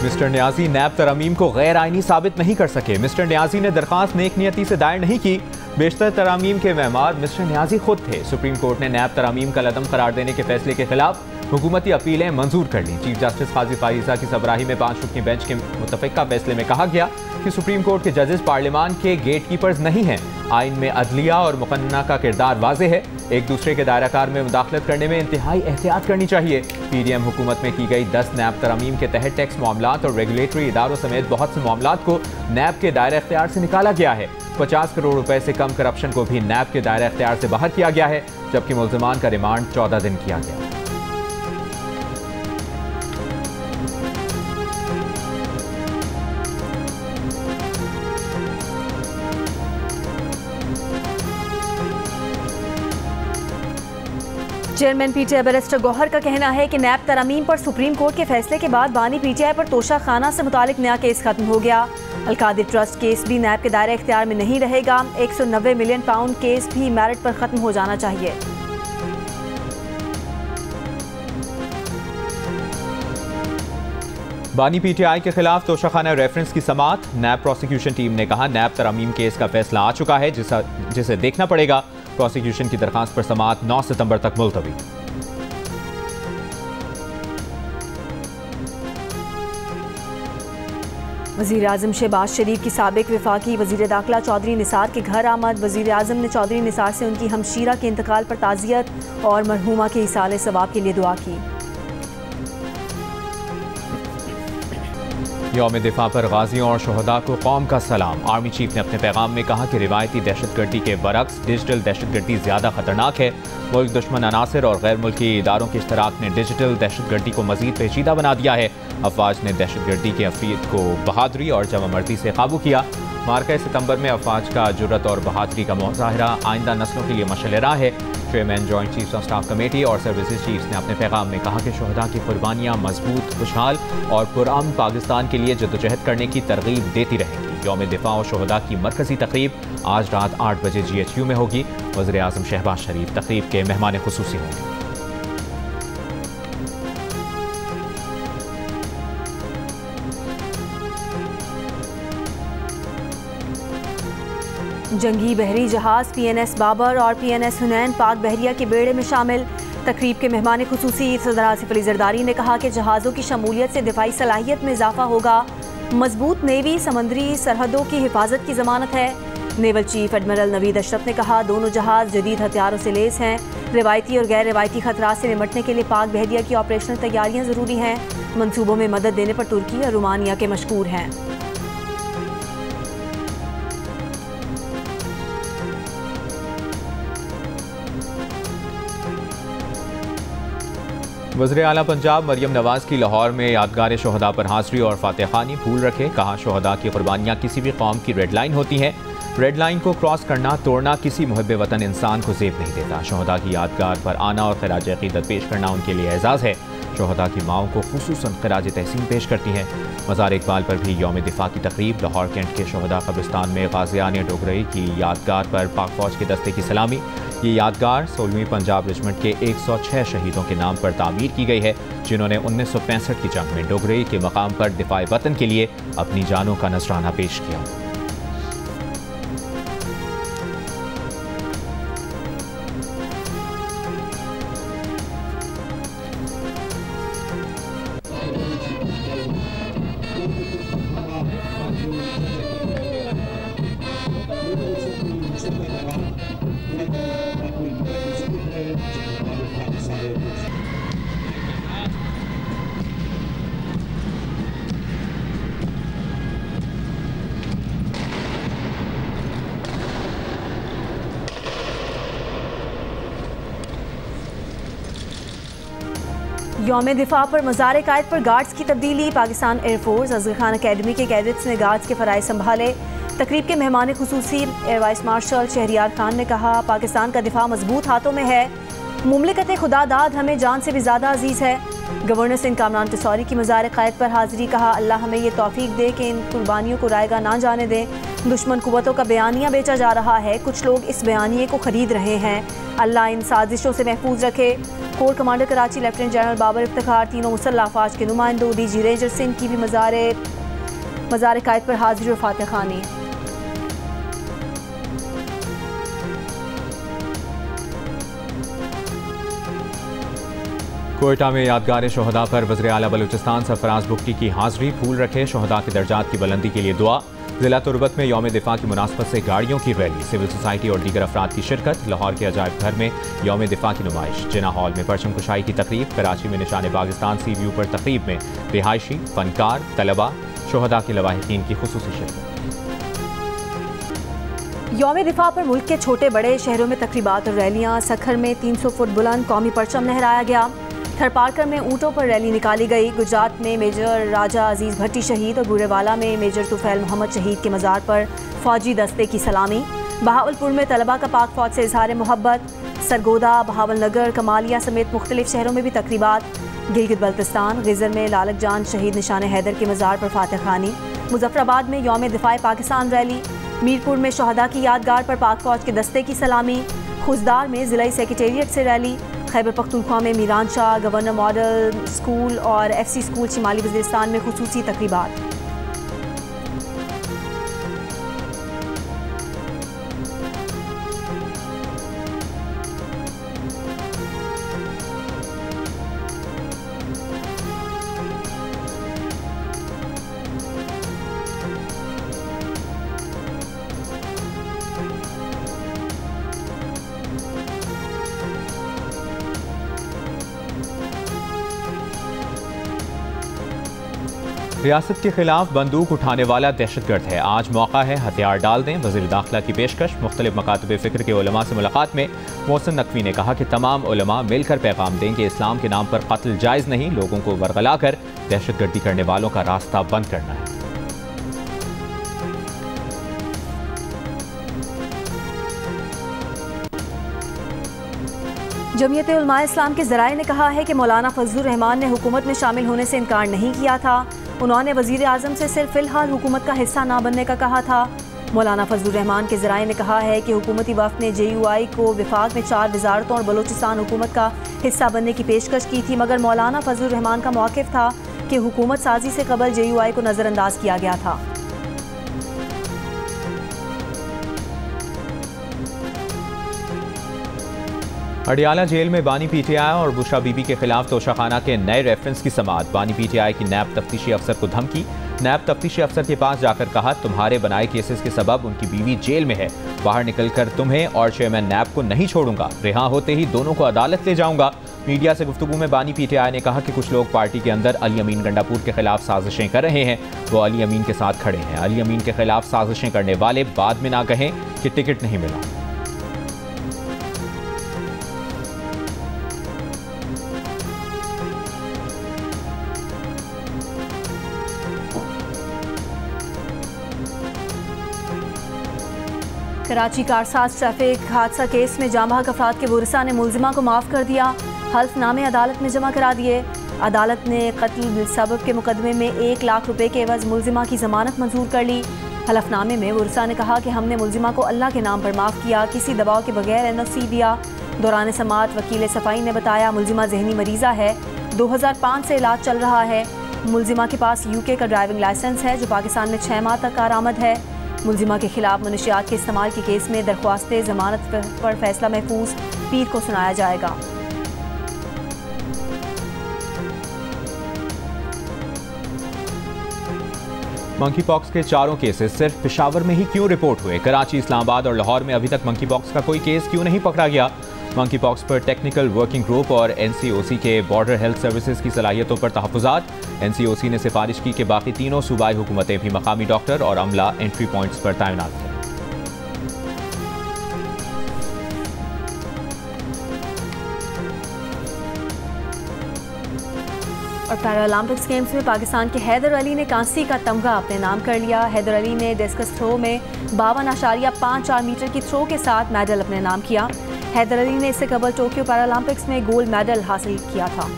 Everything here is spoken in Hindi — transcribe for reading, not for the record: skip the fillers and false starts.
मिस्टर न्याजी नैब तरमीम को गैर आइनी साबित नहीं कर सके। मिस्टर न्याजी ने दरख्वास्त नेकनियती से दायर नहीं की। बेशतर तरामीम के मेहमान मिस्टर न्याजी खुद थे। सुप्रीम कोर्ट ने नैब तरामीम का लदम करार देने के फैसले के खिलाफ हुकूमती अपीलें मंजूर कर ली। चीफ जस्टिस काजी फारिजा की सबराही में 5 रुकनी बेंच के मुतफ़िका फैसले में कहा गया कि सुप्रीम कोर्ट के जजेस पार्लियामान के गेट कीपर्स नहीं हैं। आइन में अदलिया और मुकन्ना का किरदार वाज़ेह है। एक दूसरे के दायरा कार में मुदाखलत करने में इंतहाई एहतियात करनी चाहिए। PDM हुकूमत में की गई 10 नैब तरामीम के तहत टैक्स मामलात और रेगुलेटरी इदारों समेत बहुत से मामलात को नैब के दायरा इख्तियार से निकाला गया है। 50 करोड़ रुपए से कम करप्शन को भी नैब के दायरा इख्तियार से बाहर किया गया है, जबकि मुल्ज़िमान का रिमांड 14 दिन किया गया। चेयरमैन PTI बैरिस्टर गौहर का कहना है कि नैब तरामीम पर सुप्रीम कोर्ट के फैसले के बाद बानी PTI पर तोशा खाना से मुतालिक नया केस खत्म हो गया। अलकादिर ट्रस्ट केस भी नैब के दायरे इख्तियार में नहीं रहेगा। 190 मिलियन पाउंड केस भी मेरिट पर खत्म हो जाना चाहिए। बानी PTI के खिलाफ तोशाखाना रेफरेंस की समाअत। नैब प्रोसिक्यूशन टीम ने कहा नैब तरामीम केस का फैसला आ चुका है, जिसे देखना पड़ेगा। प्रोसिक्यूशन की दरखास्त पर समाअत 9 सितंबर तक मुलतवी। वज़ीर आज़म शहबाज शरीफ की साबिक वफाकी वज़ीर दाखिला चौधरी निसार के घर आमद। वज़ीर आज़म ने चौधरी निसार से उनकी हमशीरा के इंतकाल पर ताज़ियत और मरहूमा के इसाले सवाब के लिए दुआ की। यौम दिफा पर गाजियों और शहदा को कौम का सलाम। आर्मी चीफ ने अपने पैगाम में कहा कि रिवायती दहशतगर्दी के बरक्स डिजिटल दहशतगर्दी ज़्यादा खतरनाक है। मुल्क दुश्मन अनासर और गैर मुल्की इदारों के इश्तराक ने डिजिटल दहशतगर्दी को मज़ीद पेचीदा बना दिया है। अफवाज ने दहशतगर्दी के अफरीद को बहादुरी और जमामर्दी से काबू किया। मार्का सितंबर में अफवाज का जुर्रत और बहादुरी का मुजाहरा आइंदा नस्लों के लिए मशअल राह है। Chairman joint chiefs of staff committee और सर्विसेज चीफ्स ने अपने पैगाम में कहा कि शहदा की कुर्बानियाँ मजबूत, खुशहाल और पुरअमन पाकिस्तान के लिए जद्दोजहद करने की तरगीब देती रहेंगी। यौम दिफा और शहदा की मरकजी तकरीब आज रात 8 बजे GHU में होगी। वज़ीर आज़म शहबाज शरीफ तकरीब के मेहमान खुसूसी होंगे। जंगी बहरी जहाज PNS बाबर और PNS हुनैन पाक बहरिया के बेड़े में शामिल। तकरीब के मेहमान खुसूसी सदर आसिफ अली जरदारी ने कहा कि जहाज़ों की शमूलियत से दिफाई सलाहियत में इजाफा होगा। मजबूत नेवी समंदरी सरहदों की हिफाजत की जमानत है। Naval chief admiral Naveed Ashraf ने कहा दोनों जहाज़ जदीद हथियारों से लैस हैं। रिवायती और गैर रिवायती खतरात से निमटने के लिए पाक बहरिया की ऑपरेशनल तैयारियाँ ज़रूरी हैं। मनसूबों में मदद देने पर तुर्की और रोमानिया के मशकूर हैं। वज़ीर आला पंजाब मरियम नवाज की लाहौर में यादगार शहदा पर हाज़री और फातह खानी फूल रखे। कहा शहदा की कुर्बानियाँ किसी भी कौम की रेड लाइन होती हैं। रेड लाइन को क्रॉस करना, तोड़ना किसी मुहब्बे वतन इंसान को ज़ेब नहीं देता। शहदा की यादगार पर आना और खराज अक़ीदत पेश करना उनके लिए एजाज़ है। शहदा की माओं को खुसूसन खराज तहसीन पेश करती हैं। मज़ार इकबाल पर भी यौम दिफा की तकरीब। लाहौर कैंट के शहदा कब्रिस्तान में गाज़ियान डोगरई की यादगार पर पाक फ़ौज के दस्ते की सलामी। ये यादगार 16वीं पंजाब रेजिमेंट के 106 शहीदों के नाम पर तामीर की गई है, जिन्होंने 1965 की जंग में डोगरई के मकाम पर दिफाए वतन के लिए अपनी जानों का नजराना पेश किया। यौम दिफा पर मज़ार कायद पर गार्ड्स की तब्दीली। पाकिस्तान एयरफोर्स अज़हर खान अकेडमी के कैडेट्स ने गार्ड्स के फ़राइज़ संभाले। तकरीब के मेहमान खुसूसी air vice marshal Shahryar Khan ने कहा पाकिस्तान का दिफा मजबूत हाथों में है। मुमलिकत खुदादाद हमें जान से भी ज़्यादा अजीज़ है। गवर्नर सिंह कामरान टिसौरी की मज़ार कायद पर हाज़िरी। कहा अल्लाह हमें ये तौफीक दे कि इन कुर्बानियों को रायगा ना जाने दें। दुश्मन कुव्वतों का बयानिया बेचा जा रहा है, कुछ लोग इस बयानिए को ख़रीद रहे हैं। अल्लाह इन साजिशों से महफूज रखे। Core commander Karachi lieutenant general Babar Iftikhar, तीनों मुसल्लह अफवाज के नुमाइंदों, डीजी रेंजर सिंह की भी मज़ार कायद पर हाजिरी और फातिहा खानी। कोयटा में यादगार शोहदा पर वज़ीर आला बलूचिस्तान सरफराज बुक्की की हाजिरी। फूल रखे, शोहदा के दर्जात की बुलंदी के लिए दुआ। जिला तुरबत में यौम दिफा की मुनासबत से गाड़ियों की रैली, सिविल सोसाइटी और दीगर अफराद की शिरकत। लाहौर के अजायब घर में यौम दिफा की नुमाइश, जिना हॉल में परचम कुशाई की तकरीब। कराची में निशान पाकिस्तान सी व्यू पर तकरीब में रिहायशी, फनकार, तलबा, शोहदा के लवाहिकीन की खुसूसी शिरकत। यौम दिफा पर मुल्क के छोटे बड़े शहरों में तकरीबात और रैलियाँ। सखर में 300 फुट बुलंद कौमी परचम लहराया गया। थरपारकर में ऊँटों पर रैली निकाली गई। गुजरात में मेजर राजा अजीज भट्टी शहीद और बूरेवाला में मेजर तुफैल मोहम्मद शहीद के मज़ार पर फौजी दस्ते की सलामी। बहावलपुर में तलबा का पाक फौज से इजहार मोहब्बत। सरगोदा, बहावलनगर, कमालिया समेत मुख्तलिफ शहरों में भी तकरीबात। गिलगित बल्तिस्तान, गिजर में लालक जान शहीद निशान हैदर के मज़ार पर फातिहा खानी। मुजफ्फराबाद में यौम दिफाए पाकिस्तान रैली। मीरपुर में शहदा की यादगार पर पाक फौज के दस्ते की सलामी। खुजदार में ज़िला सेक्रेटेरिएट से रैली। खैबर पख्तूनख्वा में Miran Shah governor model school और FC स्कूल शिमाली वज़ीरिस्तान में खुसूसी तकरीबात। रियासत के खिलाफ बंदूक उठाने वाला दहशतगर्द है, आज मौका है हथियार डाल दें। वज़ीर दाखिला की पेशकश। मुख्तलिफ मकातब फ़िक्र के उलमा से मुलाकात में मोहसिन नकवी ने कहा कि तमाम उलमा मिलकर पैगाम दें कि इस्लाम के नाम पर कत्ल जायज़ नहीं, लोगों को वरगला कर दहशतगर्दी करने वालों का रास्ता बंद करना है। जमीयत उलमा इस्लाम के ज़राए ने कहा है कि मौलाना फजलुर रहमान ने हुकूमत में शामिल होने से इनकार नहीं किया था। उन्होंने वज़ीर आज़म से सिर्फ फ़िलहाल हुकूमत का हिस्सा ना बनने का कहा था। मौलाना फजलुर रहमान के ज़राए ने कहा है कि हुकूमती वफ़द ने JUI को विफाक में 4 वज़ारतों और बलूचिस्तान हुकूमत का हिस्सा बनने की पेशकश की थी, मगर मौलाना फजलुर रहमान का मौक़िफ़ था कि हुकूमत साजी से कबल JUI को नज़रअंदाज किया गया था। अडियाला जेल में बानी PTI और बुशरा बीबी के खिलाफ तोशाखाना के नए रेफरेंस की समाअत। बानी PTI की नैब तफ्तीशी अफसर को धमकी। नैब तफ्तीशी अफसर के पास जाकर कहा, तुम्हारे बनाए केसेस के सबब उनकी बीवी जेल में है, बाहर निकलकर तुम्हें और चेयरमैन नैब को नहीं छोड़ूंगा, रिहा होते ही दोनों को अदालत ले जाऊंगा। मीडिया से गुफ्तगू में बानी PTI ने कहा कि कुछ लोग पार्टी के अंदर अली अमीन गंडापुर के खिलाफ साजिशें कर रहे हैं, वो अली अमीन के साथ खड़े हैं। अली अमीन के खिलाफ साजिशें करने वाले बाद में ना कहें कि टिकट नहीं मिला। कराची कारसाज ट्रैफिक हादसा केस में जांबाग अफराद के वरिसा ने मुलजिमा को माफ़ कर दिया। हल्फनामे अदालत में जमा करा दिए। अदालत ने कत्ल बिलसबब के मुकदमे में 1 लाख रुपए के एवज मुलजिमा की जमानत मंजूर कर ली। हल्फनामे में वरिसा ने कहा कि हमने मुलजिमा को अल्लाह के नाम पर माफ़ किया, किसी दबाव के बगैर NOC दिया। दौरान समाअत वकील सफ़ाई ने बताया, मुलजिमा जहनी मरीज़ा है, 2005 से इलाज चल रहा है। मुलजिमा के पास UK का ड्राइविंग लाइसेंस है जो पाकिस्तान में 6 माह तक कारआमद है। मुलजिमा के खिलाफ मनशियात के इस्तेमाल के केस में दरख्वास्त जमानत पर फैसला महफूज पीर को सुनाया जाएगा। मंकी पॉक्स के 4 केसेस सिर्फ पेशावर में ही क्यों रिपोर्ट हुए? कराची, इस्लामाबाद और लाहौर में अभी तक मंकी पॉक्स का कोई केस क्यों नहीं पकड़ा गया? मंकी पॉक्स पर टेक्निकल वर्किंग ग्रुप और NCOC के बॉर्डर हेल्थ सर्विसेज की सलाहियतों पर तहफ़्फ़ुज़ात। NCOC ने सिफारिश की कि बाकी तीनों सूबाई हुकूमतें भी मकामी डॉक्टर और अमला एंट्री पॉइंट्स पर तैनात थे। और पैरालंपिक्स गेम्स में पाकिस्तान के हैदर अली ने कांसी का तमगा अपने नाम कर लिया। हैदर अली ने डिस्कस थ्रो में 52.54 मीटर की थ्रो के साथ मेडल अपने नाम किया। हैदर अली ने इससे कबल टोक्यो पैरालंपिक्स में गोल्ड मेडल हासिल किया था।